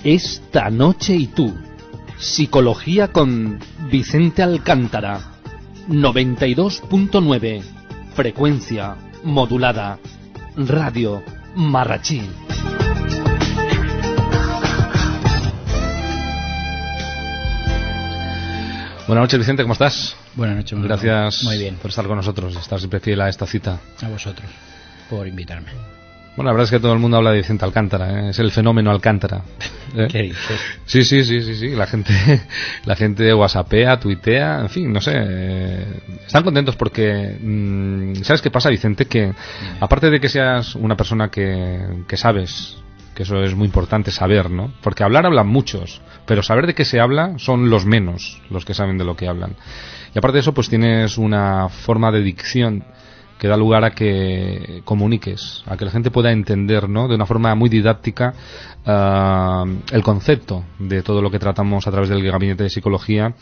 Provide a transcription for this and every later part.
Esta noche y tú. Psicología con Vicente Alcántara. 92.9. Frecuencia modulada. Radio Marrachí. Buenas noches, Vicente, ¿cómo estás? Buenas noches. Gracias muy bien. por estar con nosotros, estar siempre fiel a esta cita. A vosotros, por invitarme. Bueno, la verdad es que todo el mundo habla de Vicente Alcántara, ¿eh? Es el fenómeno Alcántara. ¿Eh? ¿Qué dices? Sí. La gente whatsappea, tuitea, en fin, no sé. Están contentos porque, ¿sabes qué pasa, Vicente? Que aparte de que seas una persona que sabes, que eso es muy importante saber, ¿no? Porque hablan muchos, pero saber de qué se habla son los menos los que saben de lo que hablan. Y aparte de eso, pues tienes una forma de dicción que da lugar a que comuniques, a que la gente pueda entender, ¿no?, de una forma muy didáctica el concepto de todo lo que tratamos a través del gabinete de psicología.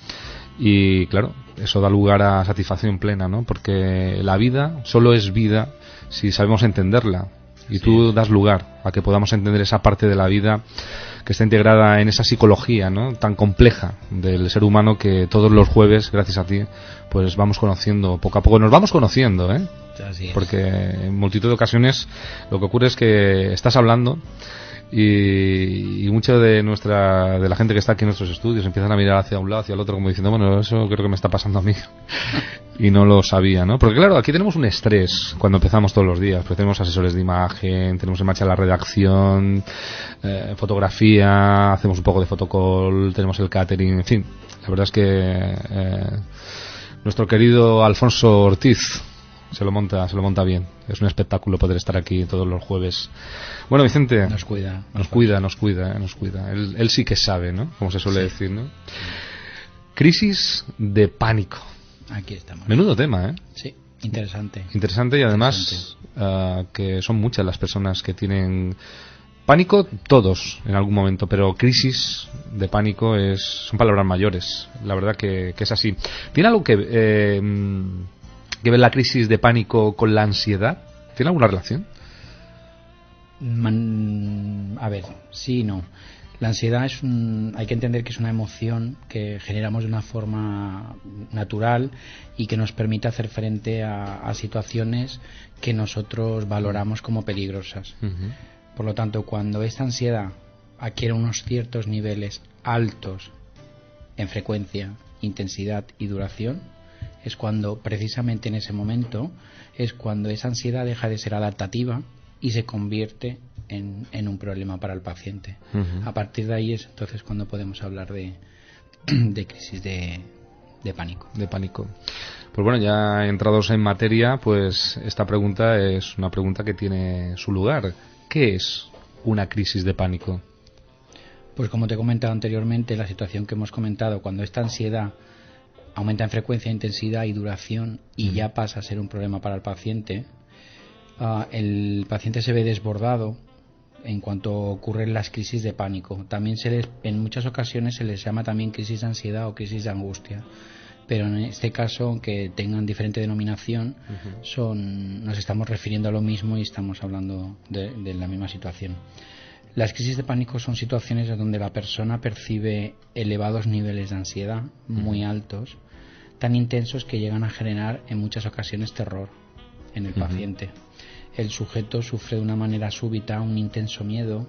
Y claro, eso da lugar a satisfacción plena, ¿no? Porque la vida solo es vida si sabemos entenderla. Y tú das lugar a que podamos entender esa parte de la vida que está integrada en esa psicología, ¿no?, tan compleja del ser humano, que todos los jueves, gracias a ti, pues vamos conociendo, poco a poco nos vamos conociendo, ¿eh? Así es. Porque en multitud de ocasiones lo que ocurre es que estás hablando y mucho de la gente que está aquí en nuestros estudios empiezan a mirar hacia un lado, hacia el otro, como diciendo, bueno, eso creo que me está pasando a mí. Y no lo sabía, ¿no? Porque claro, aquí tenemos un estrés cuando empezamos todos los días, pues tenemos asesores de imagen, tenemos en marcha la redacción, fotografía, hacemos un poco de fotocall, tenemos el catering, en fin. La verdad es que nuestro querido Alfonso Ortiz se lo monta bien. Es un espectáculo poder estar aquí todos los jueves. Bueno, Vicente, nos cuida. Él sí que sabe, ¿no? Como se suele decir, ¿no? Crisis de pánico. Aquí estamos. Menudo tema, ¿eh? Sí, interesante. Interesante, y además que son muchas las personas que tienen pánico, todos en algún momento, pero crisis de pánico son palabras mayores. La verdad que es así. ¿Tiene algo que ver la crisis de pánico con la ansiedad? ¿Tiene alguna relación? A ver, sí y no. La ansiedad hay que entender que es una emoción que generamos de una forma natural y que nos permite hacer frente a situaciones que nosotros valoramos como peligrosas. Uh-huh. Por lo tanto, cuando esta ansiedad adquiere unos ciertos niveles altos en frecuencia, intensidad y duración, es cuando, precisamente en ese momento, es cuando esa ansiedad deja de ser adaptativa y se convierte en un problema para el paciente. Uh-huh. A partir de ahí es entonces cuando podemos hablar de crisis de pánico. De pánico. Pues bueno, ya entrados en materia, pues esta pregunta es una pregunta que tiene su lugar. ¿Qué es una crisis de pánico? Pues como te he comentado anteriormente, la situación que hemos comentado, cuando esta ansiedad aumenta en frecuencia, intensidad y duración y ya pasa a ser un problema para el paciente se ve desbordado en cuanto ocurren las crisis de pánico. También en muchas ocasiones se les llama también crisis de ansiedad o crisis de angustia, pero en este caso, aunque tengan diferente denominación, nos estamos refiriendo a lo mismo y estamos hablando de la misma situación. Las crisis de pánico son situaciones donde la persona percibe elevados niveles de ansiedad, muy altos, tan intensos que llegan a generar en muchas ocasiones terror en el paciente. El sujeto sufre de una manera súbita un intenso miedo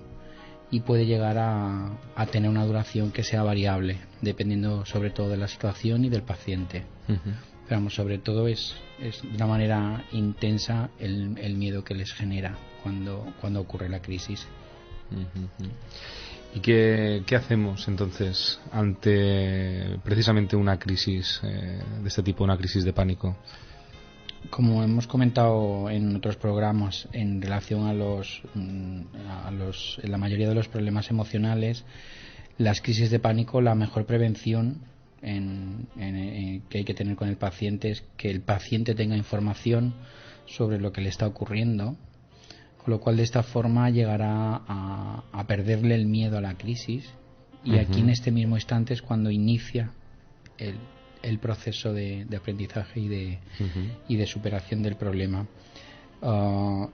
y puede llegar a tener una duración que sea variable, dependiendo sobre todo de la situación y del paciente. Pero vamos, sobre todo es de una manera intensa el miedo que les genera cuando ocurre la crisis. ¿Y qué hacemos entonces ante precisamente una crisis de este tipo, una crisis de pánico? Como hemos comentado en otros programas, en relación a la mayoría de los problemas emocionales, las crisis de pánico, la mejor prevención que hay que tener con el paciente es que el paciente tenga información sobre lo que le está ocurriendo, con lo cual de esta forma llegará a perderle el miedo a la crisis, y aquí en este mismo instante es cuando inicia el proceso de aprendizaje y de superación del problema.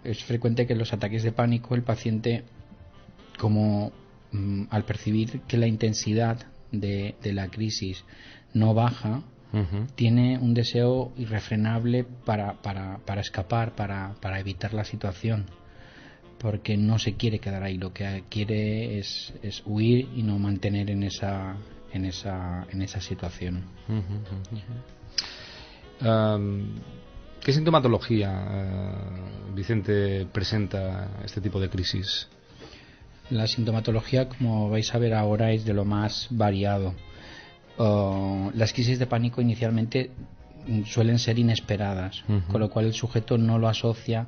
Es frecuente que en los ataques de pánico el paciente, como al percibir que la intensidad de la crisis no baja, tiene un deseo irrefrenable para escapar, para evitar la situación, porque no se quiere quedar ahí, lo que quiere es huir y no mantener en esa situación. ¿Qué sintomatología, Vicente, presenta este tipo de crisis? La sintomatología, como vais a ver ahora, es de lo más variado. Las crisis de pánico inicialmente suelen ser inesperadas, con lo cual el sujeto no lo asocia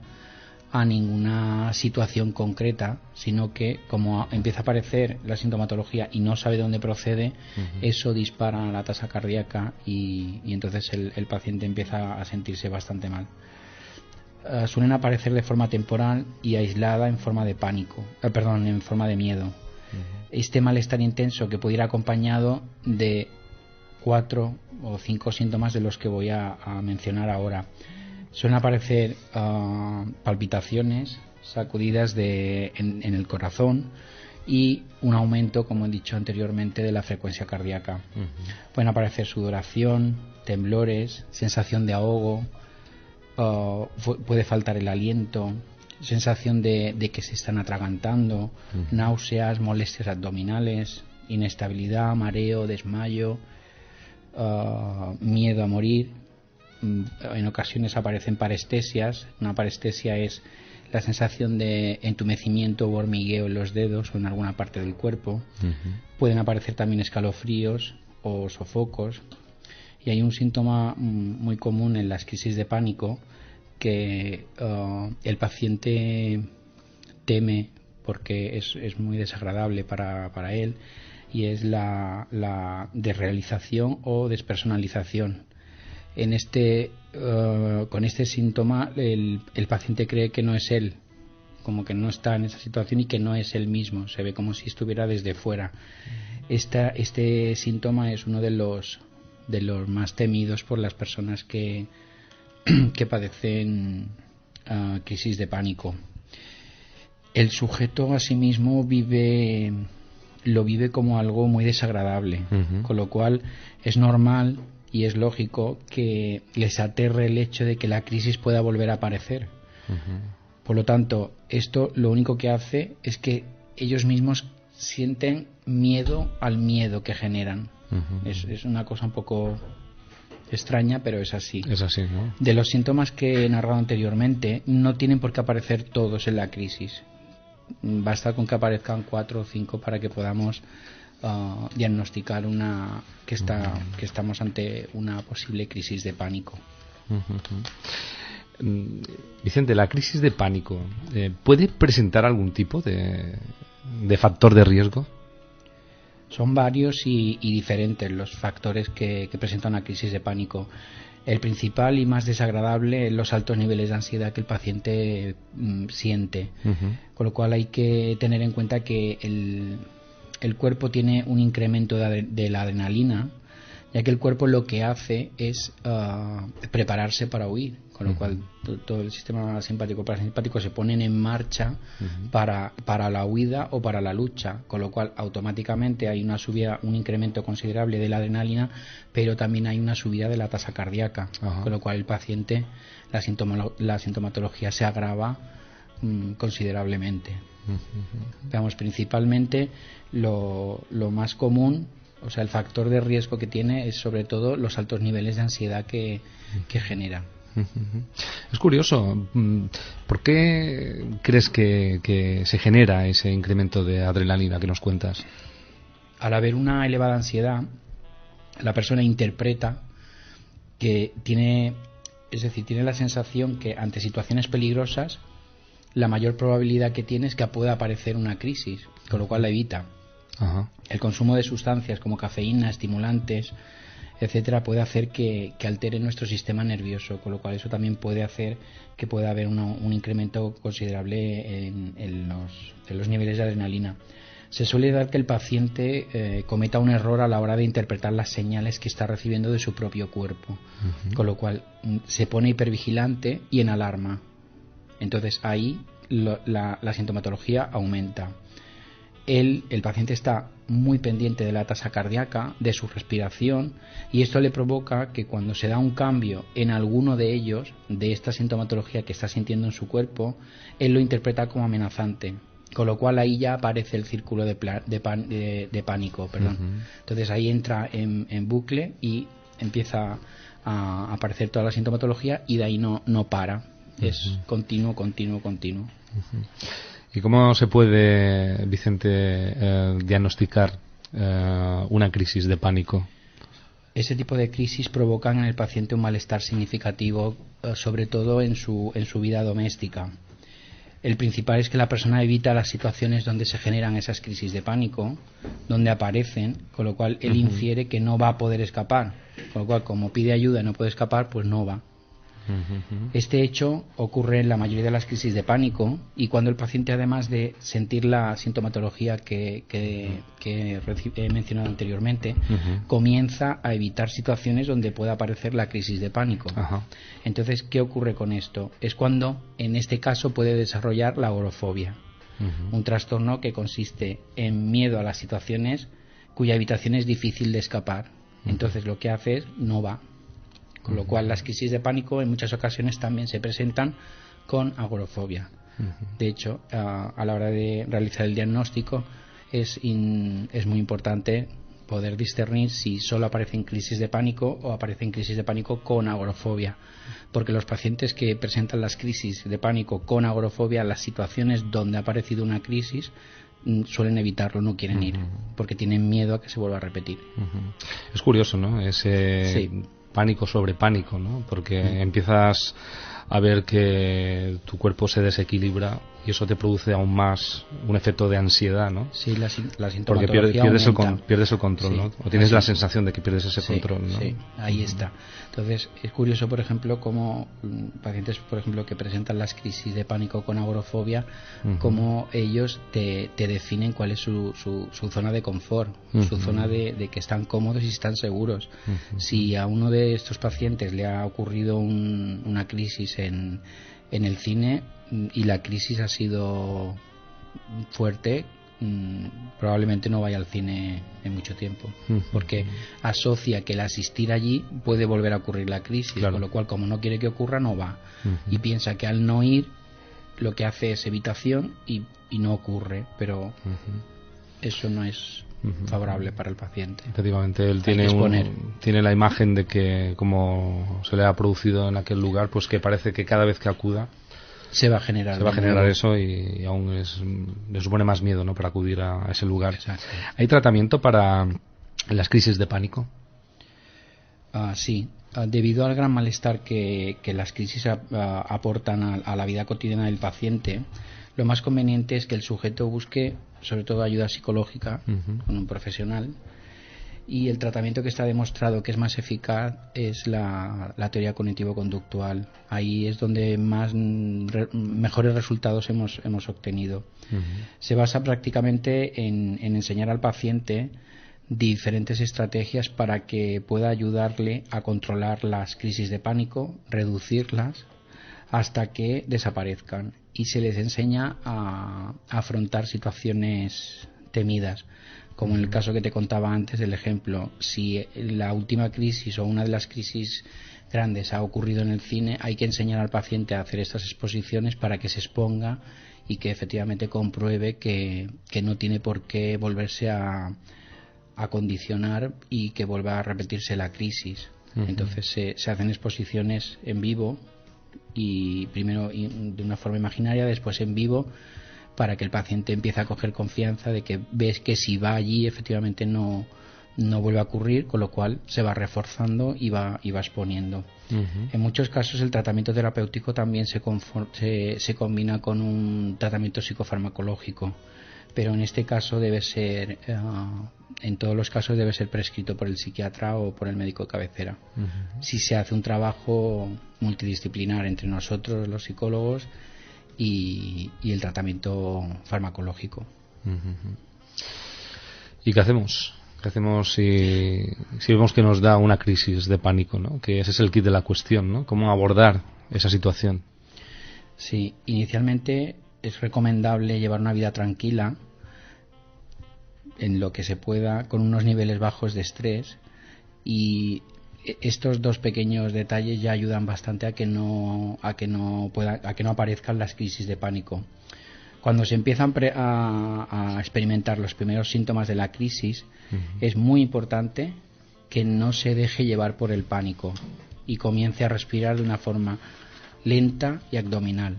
a ninguna situación concreta, sino que como empieza a aparecer la sintomatología y no sabe de dónde procede, eso dispara la tasa cardíaca y entonces el paciente empieza a sentirse bastante mal. Suelen aparecer de forma temporal y aislada en forma de pánico, en forma de miedo. Este malestar intenso que puede ir acompañado de 4 o 5 síntomas de los que voy a mencionar ahora. Suelen aparecer palpitaciones, sacudidas en el corazón y un aumento, como he dicho anteriormente, de la frecuencia cardíaca. Pueden aparecer sudoración, temblores, sensación de ahogo, puede faltar el aliento, sensación de que se están atragantando, náuseas, molestias abdominales, inestabilidad, mareo, desmayo, miedo a morir. En ocasiones aparecen parestesias. Una parestesia es la sensación de entumecimiento o hormigueo en los dedos o en alguna parte del cuerpo. Pueden aparecer también escalofríos o sofocos. Y hay un síntoma muy común en las crisis de pánico que el paciente teme porque es muy desagradable para él, y es la desrealización o despersonalización. Con este síntoma el paciente cree que no es él, como que no está en esa situación y que no es él mismo, se ve como si estuviera desde fuera. Este síntoma es uno de los más temidos por las personas que padecen crisis de pánico. El sujeto asimismo lo vive como algo muy desagradable, con lo cual es normal y es lógico que les aterre el hecho de que la crisis pueda volver a aparecer. Por lo tanto, esto lo único que hace es que ellos mismos sienten miedo al miedo que generan. Es una cosa un poco extraña, pero es así. Es así, ¿no? De los síntomas que he narrado anteriormente, no tienen por qué aparecer todos en la crisis. Basta con que aparezcan 4 o 5 para que podamos diagnosticar que estamos ante una posible crisis de pánico. Vicente, ¿la crisis de pánico puede presentar algún tipo de factor de riesgo? Son varios y diferentes los factores que presentan una crisis de pánico. El principal y más desagradable es los altos niveles de ansiedad que el paciente siente, con lo cual hay que tener en cuenta que el cuerpo tiene un incremento de la adrenalina, ya que el cuerpo lo que hace es prepararse para huir, con lo cual todo el sistema simpático parasimpático se ponen en marcha para la huida o para la lucha, con lo cual automáticamente hay una subida, un incremento considerable de la adrenalina, pero también hay una subida de la tasa cardíaca, con lo cual el paciente, la sintomatología se agrava considerablemente. Veamos, principalmente lo más común, o sea, el factor de riesgo que tiene es sobre todo los altos niveles de ansiedad que genera. Es curioso. ¿Por qué crees que se genera ese incremento de adrenalina que nos cuentas? Al haber una elevada ansiedad, la persona interpreta que tiene la sensación que ante situaciones peligrosas la mayor probabilidad que tiene es que pueda aparecer una crisis, con lo cual la evita. El consumo de sustancias como cafeína, estimulantes, etcétera, puede hacer que altere nuestro sistema nervioso, con lo cual eso también puede hacer que pueda haber un incremento considerable en los niveles de adrenalina. Se suele dar que el paciente cometa un error a la hora de interpretar las señales que está recibiendo de su propio cuerpo, con lo cual se pone hipervigilante y en alarma. Entonces ahí la sintomatología aumenta. el paciente está muy pendiente de la tasa cardíaca, de su respiración, y esto le provoca que cuando se da un cambio en alguno de ellos, de esta sintomatología que está sintiendo en su cuerpo, él lo interpreta como amenazante. Con lo cual ahí ya aparece el círculo de pánico. Perdón. Entonces ahí entra en bucle y empieza a aparecer toda la sintomatología y de ahí no para. Es continuo. ¿Y cómo se puede, Vicente, diagnosticar una crisis de pánico? Ese tipo de crisis provocan en el paciente un malestar significativo, sobre todo en su vida doméstica. El principal es que la persona evita las situaciones donde se generan esas crisis de pánico, donde aparecen, con lo cual él infiere que no va a poder escapar. Con lo cual, como pide ayuda y no puede escapar, pues no va. Este hecho ocurre en la mayoría de las crisis de pánico, y cuando el paciente, además de sentir la sintomatología que he mencionado anteriormente, comienza a evitar situaciones donde pueda aparecer la crisis de pánico. Entonces, ¿qué ocurre con esto? Es cuando, en este caso, puede desarrollar la agorafobia, un trastorno que consiste en miedo a las situaciones cuya evitación es difícil de escapar. Entonces, lo que hace es no va. Con lo cual las crisis de pánico en muchas ocasiones también se presentan con agorafobia. De hecho, a la hora de realizar el diagnóstico es muy importante poder discernir si solo aparecen crisis de pánico o aparecen crisis de pánico con agorafobia, porque los pacientes que presentan las crisis de pánico con agorafobia, las situaciones donde ha aparecido una crisis, suelen evitarlo, no quieren ir, porque tienen miedo a que se vuelva a repetir. Es curioso, ¿no? Ese pánico sobre pánico, ¿no? Porque empiezas a ver que tu cuerpo se desequilibra y eso te produce aún más un efecto de ansiedad, ¿no? Sí, la sintomatología porque pierdes el control, ¿no? O tienes la sensación de que pierdes ese control, ¿no? Sí, ahí está. Entonces, es curioso, por ejemplo, como pacientes, por ejemplo, que presentan las crisis de pánico con agorafobia, como ellos te definen cuál es su zona de confort, su zona de que están cómodos y están seguros. Si a uno de estos pacientes le ha ocurrido una crisis en el cine y la crisis ha sido fuerte, probablemente no vaya al cine en mucho tiempo, porque asocia que el asistir allí puede volver a ocurrir la crisis, con lo cual, como no quiere que ocurra, no va, y piensa que al no ir lo que hace es evitación y no ocurre, pero eso no es favorable para el paciente. Efectivamente, él tiene la imagen de que, como se le ha producido en aquel lugar, pues que parece que cada vez que acuda se va a generar eso y aún le supone más miedo, ¿no?, para acudir a ese lugar. Exacto. ¿Hay tratamiento para las crisis de pánico? Sí. Debido al gran malestar que las crisis aportan a la vida cotidiana del paciente, lo más conveniente es que el sujeto busque sobre todo ayuda psicológica con un profesional, y el tratamiento que está demostrado que es más eficaz es la teoría cognitivo-conductual. Ahí es donde mejores resultados hemos obtenido. Se basa prácticamente en enseñar al paciente diferentes estrategias para que pueda ayudarle a controlar las crisis de pánico, reducirlas hasta que desaparezcan, y se les enseña a afrontar situaciones temidas, como en el caso que te contaba antes del ejemplo. Si la última crisis o una de las crisis grandes ha ocurrido en el cine, hay que enseñar al paciente a hacer estas exposiciones para que se exponga y que efectivamente compruebe que no tiene por qué volverse a condicionar y que vuelva a repetirse la crisis. Entonces se hacen exposiciones en vivo, y primero de una forma imaginaria, después en vivo, para que el paciente empiece a coger confianza de que ves que si va allí efectivamente no vuelve a ocurrir, con lo cual se va reforzando y va exponiendo. En muchos casos el tratamiento terapéutico también se combina con un tratamiento psicofarmacológico, pero en este caso debe ser en todos los casos debe ser prescrito por el psiquiatra o por el médico de cabecera. Si se hace un trabajo multidisciplinar entre nosotros los psicólogos y el tratamiento farmacológico. ¿Y qué hacemos? ¿Qué hacemos si vemos que nos da una crisis de pánico, ¿no? Que ese es el kit de la cuestión, ¿no? ¿Cómo abordar esa situación? Sí, inicialmente es recomendable llevar una vida tranquila, en lo que se pueda con unos niveles bajos de estrés, y estos dos pequeños detalles ya ayudan bastante a que no aparezcan las crisis de pánico. Cuando se empiezan a experimentar los primeros síntomas de la crisis, es muy importante que no se deje llevar por el pánico y comience a respirar de una forma lenta y abdominal.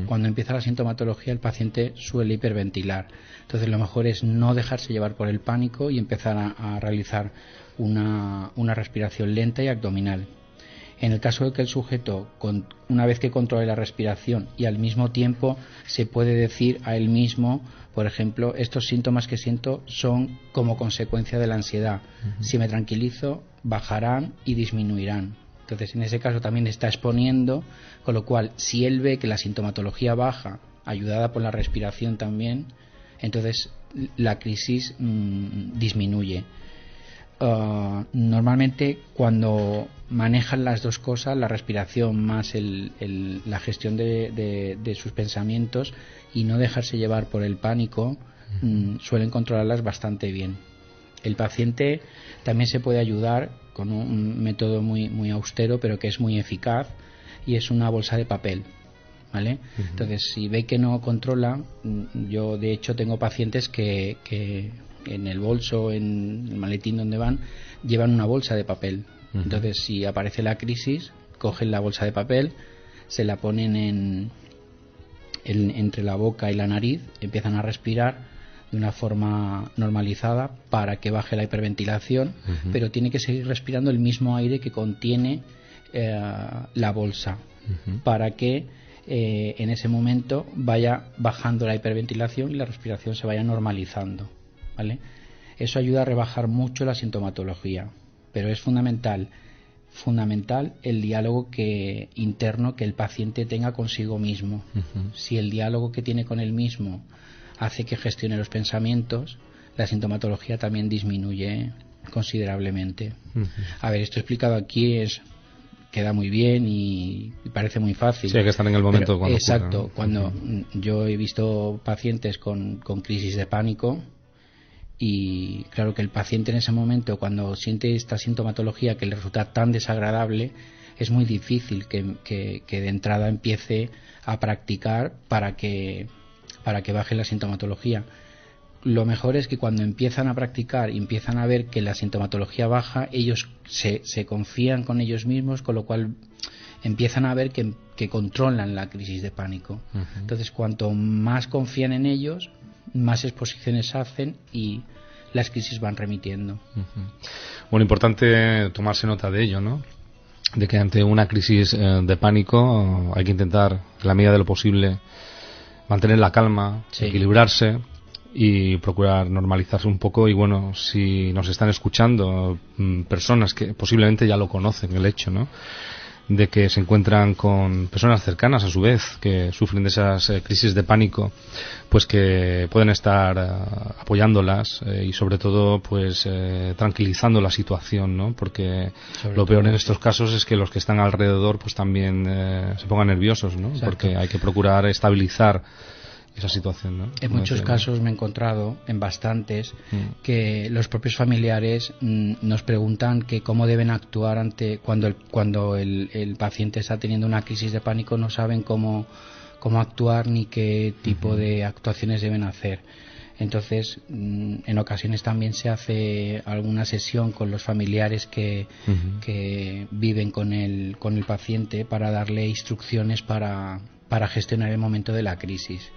Cuando empieza la sintomatología, el paciente suele hiperventilar. Entonces, lo mejor es no dejarse llevar por el pánico y empezar a realizar una respiración lenta y abdominal. En el caso de que el sujeto, una vez que controle la respiración y al mismo tiempo se puede decir a él mismo, por ejemplo, estos síntomas que siento son como consecuencia de la ansiedad. Si me tranquilizo, bajarán y disminuirán. Entonces, en ese caso también está exponiendo, con lo cual, si él ve que la sintomatología baja, ayudada por la respiración también, entonces la crisis disminuye. Normalmente, cuando manejan las dos cosas, la respiración más la gestión de sus pensamientos y no dejarse llevar por el pánico, suelen controlarlas bastante bien. El paciente también se puede ayudar con un método muy austero, pero que es muy eficaz, y es una bolsa de papel, ¿vale? Entonces, si ve que no controla, yo de hecho tengo pacientes que en el bolso, en el maletín donde van, llevan una bolsa de papel. Entonces, si aparece la crisis, cogen la bolsa de papel, se la ponen entre la boca y la nariz, empiezan a respirar de una forma normalizada para que baje la hiperventilación, pero tiene que seguir respirando el mismo aire que contiene la bolsa, para que en ese momento vaya bajando la hiperventilación y la respiración se vaya normalizando, ¿vale? Eso ayuda a rebajar mucho la sintomatología, pero es fundamental el diálogo interno que el paciente tenga consigo mismo. Si el diálogo que tiene con él mismo hace que gestione los pensamientos, la sintomatología también disminuye considerablemente. A ver, esto explicado aquí queda muy bien y parece muy fácil. Sí, hay que estar en el momento cuando exacto, ocurra, ¿no? Cuando yo he visto pacientes con crisis de pánico, y claro que el paciente en ese momento, cuando siente esta sintomatología que le resulta tan desagradable, es muy difícil que de entrada empiece a practicar para que baje la sintomatología. Lo mejor es que cuando empiezan a practicar y empiezan a ver que la sintomatología baja, ellos se confían con ellos mismos, con lo cual empiezan a ver que controlan la crisis de pánico. Entonces, cuanto más confían en ellos, más exposiciones hacen y las crisis van remitiendo. Bueno, importante tomarse nota de ello, ¿no? De que ante una crisis de pánico hay que intentar, en la medida de lo posible, mantener la calma, equilibrarse y procurar normalizarse un poco. Y bueno, si nos están escuchando personas que posiblemente ya lo conocen, el hecho, ¿no?, de que se encuentran con personas cercanas a su vez que sufren de esas crisis de pánico, pues que pueden estar apoyándolas y sobre todo pues tranquilizando la situación, ¿no? Porque lo peor en estos casos es que los que están alrededor pues también se pongan nerviosos, ¿no? Exacto. Porque hay que procurar estabilizar esa situación, ¿no? En muchos casos me he encontrado, en bastantes, que los propios familiares nos preguntan que cómo deben actuar cuando el paciente está teniendo una crisis de pánico, no saben cómo actuar ni qué tipo de actuaciones deben hacer. Entonces, en ocasiones también se hace alguna sesión con los familiares que viven con el paciente para darle instrucciones para gestionar el momento de la crisis.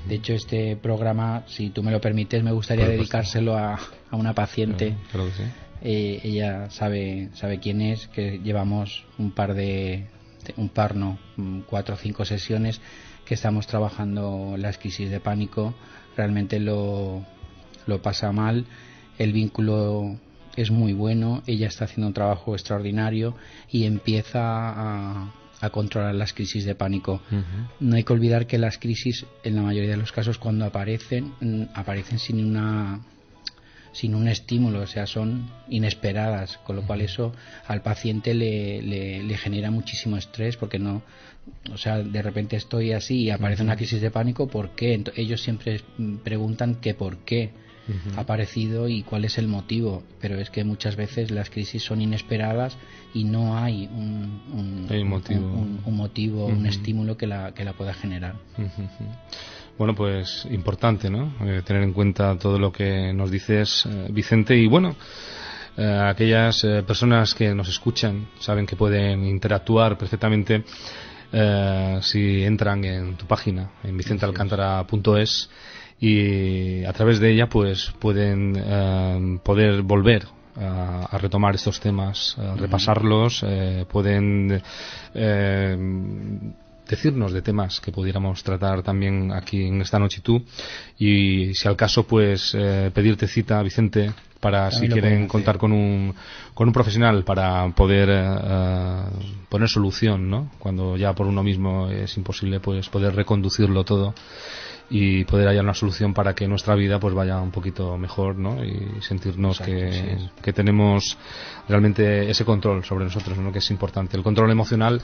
De hecho, este programa, si tú me lo permites, me gustaría dedicárselo a una paciente. Claro que sí. Ella sabe quién es, que llevamos 4 o 5 sesiones que estamos trabajando las crisis de pánico. Realmente lo pasa mal, el vínculo es muy bueno, ella está haciendo un trabajo extraordinario y empieza a controlar las crisis de pánico. No hay que olvidar que las crisis, en la mayoría de los casos, cuando aparecen sin un estímulo, o sea, son inesperadas, con lo cual eso al paciente le genera muchísimo estrés, porque no, o sea, de repente estoy así y aparece una crisis de pánico, ¿por qué? Ellos siempre preguntan que por qué. ha aparecido y cuál es el motivo. Pero es que muchas veces las crisis son inesperadas y no hay un motivo, un estímulo que la pueda generar. Bueno, pues importante, ¿no? Tener en cuenta todo lo que nos dices, Vicente, y bueno, aquellas personas que nos escuchan saben que pueden interactuar perfectamente si entran en tu página, en vicentealcantara.es, y a través de ella pues pueden poder volver a retomar estos temas, a repasarlos, pueden decirnos de temas que pudiéramos tratar también aquí en Esta Noche y Tú, y si al caso pues pedirte cita, Vicente, para si quieren contar con un profesional para poder poner solución, ¿no? Cuando ya por uno mismo es imposible, pues poder reconducirlo todo y poder hallar una solución para que nuestra vida pues vaya un poquito mejor, ¿no? Y sentirnos que tenemos realmente ese control sobre nosotros, ¿no? Que es importante. El control emocional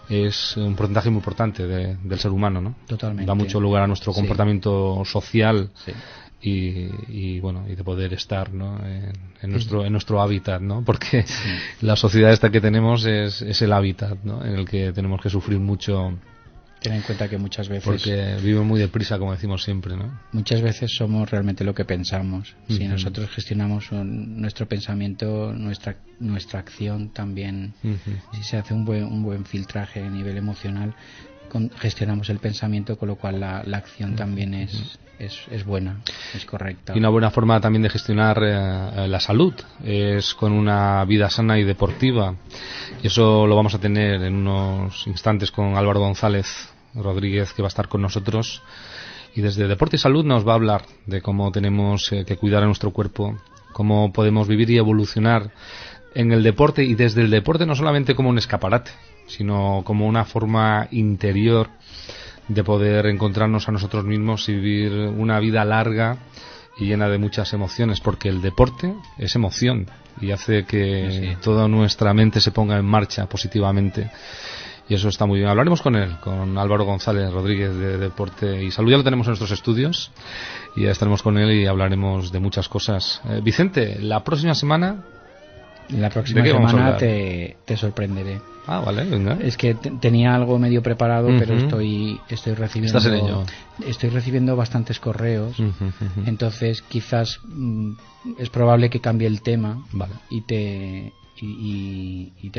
es un porcentaje muy importante del ser humano, ¿no? Totalmente. Da mucho lugar a nuestro comportamiento social. Y bueno, y de poder estar, ¿no? en nuestro hábitat, ¿no? Porque la sociedad esta que tenemos es el hábitat, ¿no? En el que tenemos que sufrir mucho. Ten en cuenta que muchas veces... Porque viven muy deprisa, como decimos siempre, ¿no? Muchas veces somos realmente lo que pensamos. Si nosotros gestionamos nuestro pensamiento, nuestra acción también, si se hace un buen filtraje a nivel emocional, gestionamos el pensamiento, con lo cual la acción también es buena, es correcta. Y una buena forma también de gestionar la salud es con una vida sana y deportiva. Y eso lo vamos a tener en unos instantes con Álvaro González Rodríguez, que va a estar con nosotros. Y desde Deporte y Salud nos va a hablar de cómo tenemos que cuidar a nuestro cuerpo, cómo podemos vivir y evolucionar en el deporte, y desde el deporte no solamente como un escaparate, sino como una forma interior de poder encontrarnos a nosotros mismos y vivir una vida larga y llena de muchas emociones, porque el deporte es emoción y hace que toda nuestra mente se ponga en marcha positivamente, y eso está muy bien. Hablaremos con él, con Álvaro González Rodríguez de Deporte y Salud. Ya lo tenemos en nuestros estudios y ya estaremos con él y hablaremos de muchas cosas. Vicente, la próxima semana te sorprenderé. Ah, vale, venga. Es que tenía algo medio preparado, pero estoy recibiendo... ¿Estás en ello? Estoy recibiendo bastantes correos, entonces quizás es probable que cambie el tema, vale, y te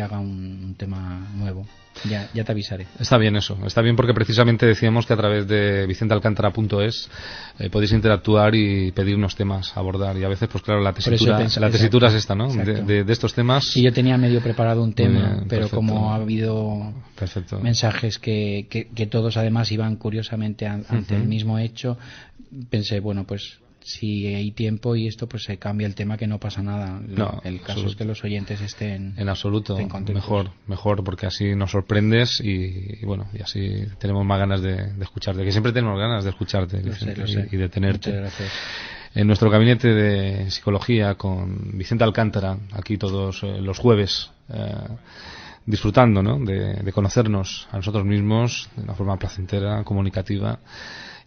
haga un tema nuevo. Ya te avisaré. Está bien eso, está bien, porque precisamente decíamos que a través de vicentealcantara.es podéis interactuar y pedir unos temas a abordar, y a veces pues claro, la tesitura es esta, ¿no? De estos temas. Y yo tenía medio preparado un tema, pero perfecto. Como ha habido mensajes que todos además iban curiosamente ante el mismo hecho, pensé, bueno, pues si hay tiempo y esto, pues se cambia el tema, que no pasa nada. El caso es que los oyentes estén en absoluto mejor, porque así nos sorprendes y bueno, y así tenemos más ganas de escucharte, que siempre tenemos ganas de escucharte, Vicente, y de tenerte. Muchas gracias. En nuestro gabinete de psicología con Vicente Alcántara, aquí todos los jueves, disfrutando, ¿no? de conocernos a nosotros mismos de una forma placentera, comunicativa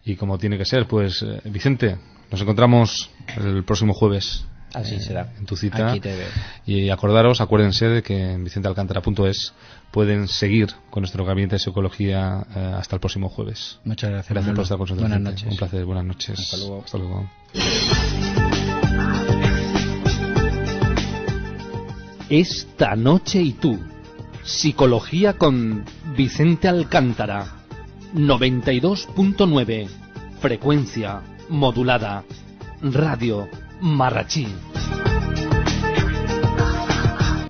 y como tiene que ser. Pues Vicente, nos encontramos el próximo jueves. Así será. En tu cita. Aquí te veo. Y acuérdense de que en vicentealcantara.es pueden seguir con nuestro gabinete de psicología hasta el próximo jueves. Muchas gracias. Gracias por estar con nosotros. Buenas noches. Un placer, buenas noches. Hasta luego. Hasta luego. Esta Noche y Tú. Psicología con Vicente Alcántara. 92.9. Frecuencia modulada. Radio Marrachí.